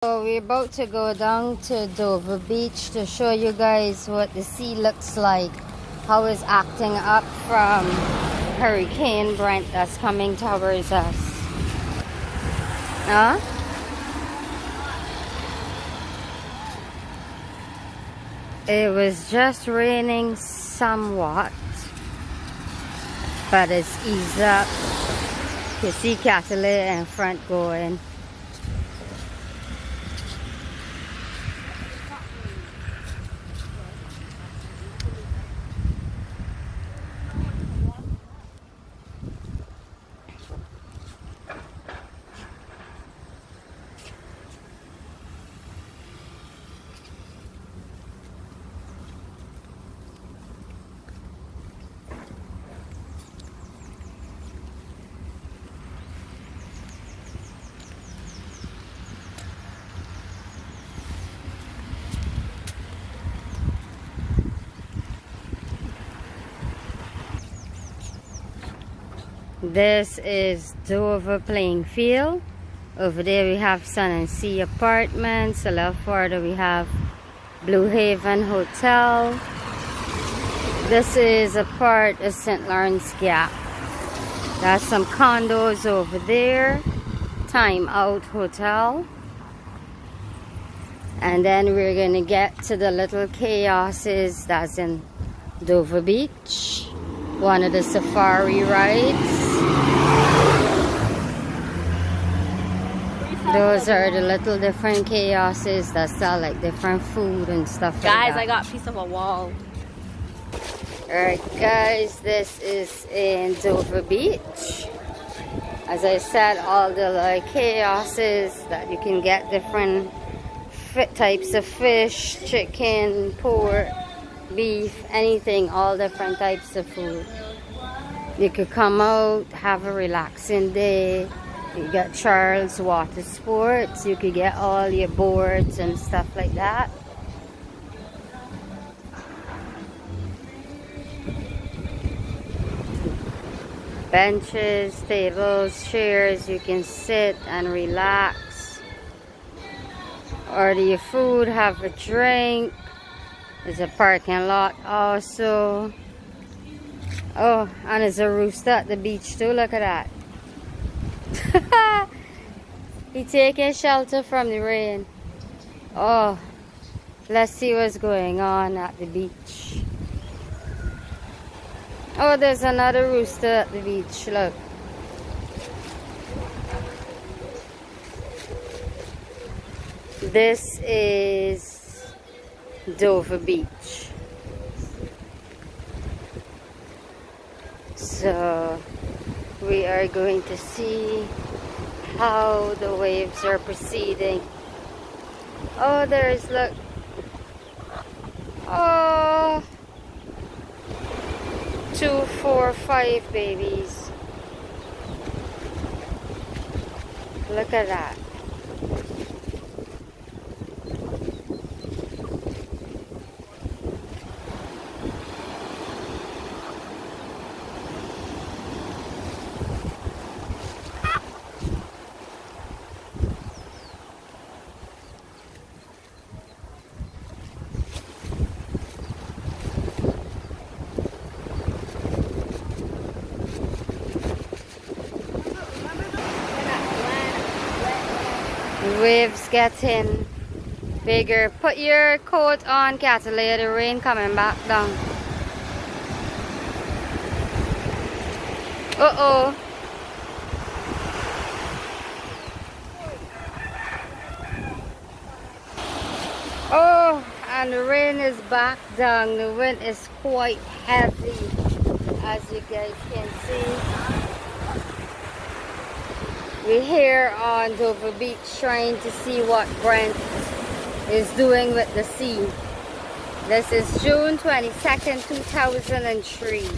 So we're about to go down to Dover Beach to show you guys what the sea looks like, how it's acting up from Hurricane Brent that's coming towards us. Huh? It was just raining somewhat, but it's eased up. You see Catalyst in front going. This is Dover playing field. Over there we have Sun and Sea Apartments. A little further we have Blue Haven Hotel. This is a part of St. Lawrence Gap. There's some condos over there. Time Out Hotel. And then we're gonna get to the little chaoses that's in Dover Beach. One of the safari rides. Those are the little different chaoses that sell like different food and stuff like that. Guys, I got a piece of a wall. Alright guys, this is in Dover Beach. As I said, all the like chaoses that you can get different types of fish, chicken, pork, beef, anything, all different types of food. You could come out, have a relaxing day. You got Charles Water Sports. You could get all your boards and stuff like that. Benches, tables, chairs. You can sit and relax. Order your food, have a drink. There's a parking lot also. Oh, and there's a rooster at the beach too. Look at that. He's taking shelter from the rain. Oh, let's see what's going on at the beach. Oh, there's another rooster at the beach. Look. This is Dover Beach. So we are going to see how the waves are proceeding. Oh, there's, look. Oh, 2, 4, 5 babies. Look at that. Waves getting bigger. Put your coat on, Catalina. The rain coming back down. Uh-oh. Oh, and the rain is back down. The wind is quite heavy, as you guys can see. We're here on Dover Beach trying to see what Brent is doing with the sea. This is June 22nd, 2003.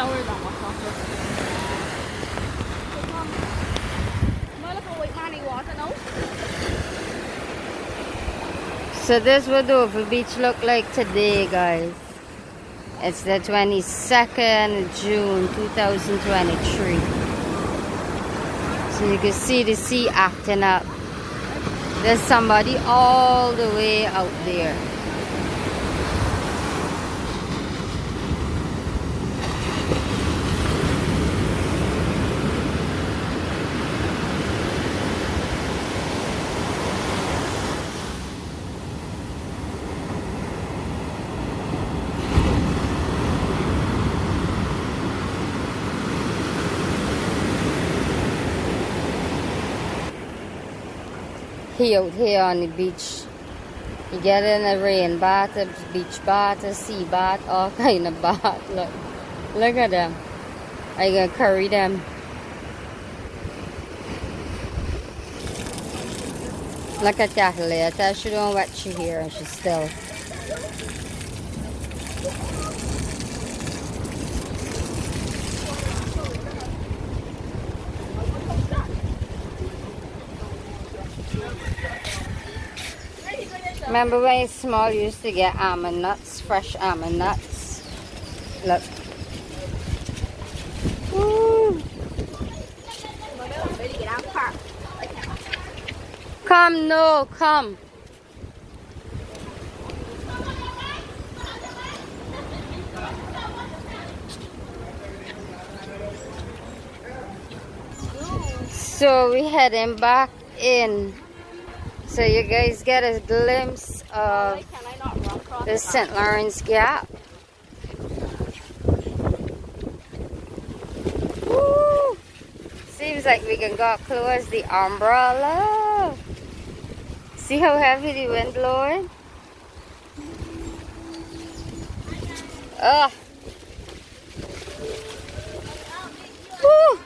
showers on what's not just. Am I looking at white money water now? So this is what Dover Beach look like today, guys. It's the 22nd of June 2023. So you can see the sea acting up. There's somebody all the way out there. He out here on the beach. You get in a rain bath, a beach bath, a sea bath, all kind of bath. Look at them. I gonna curry them. Look at that later. She don't wet she here and she's still. Remember when I was small, you used to get almond nuts, fresh almond nuts. Look. Woo. Come, no, come. So we heading back in. So you guys get a glimpse of the St. Lawrence Gap. Woo! Seems like we can go close the umbrella. See how heavy the wind blowing? Ugh. Woo!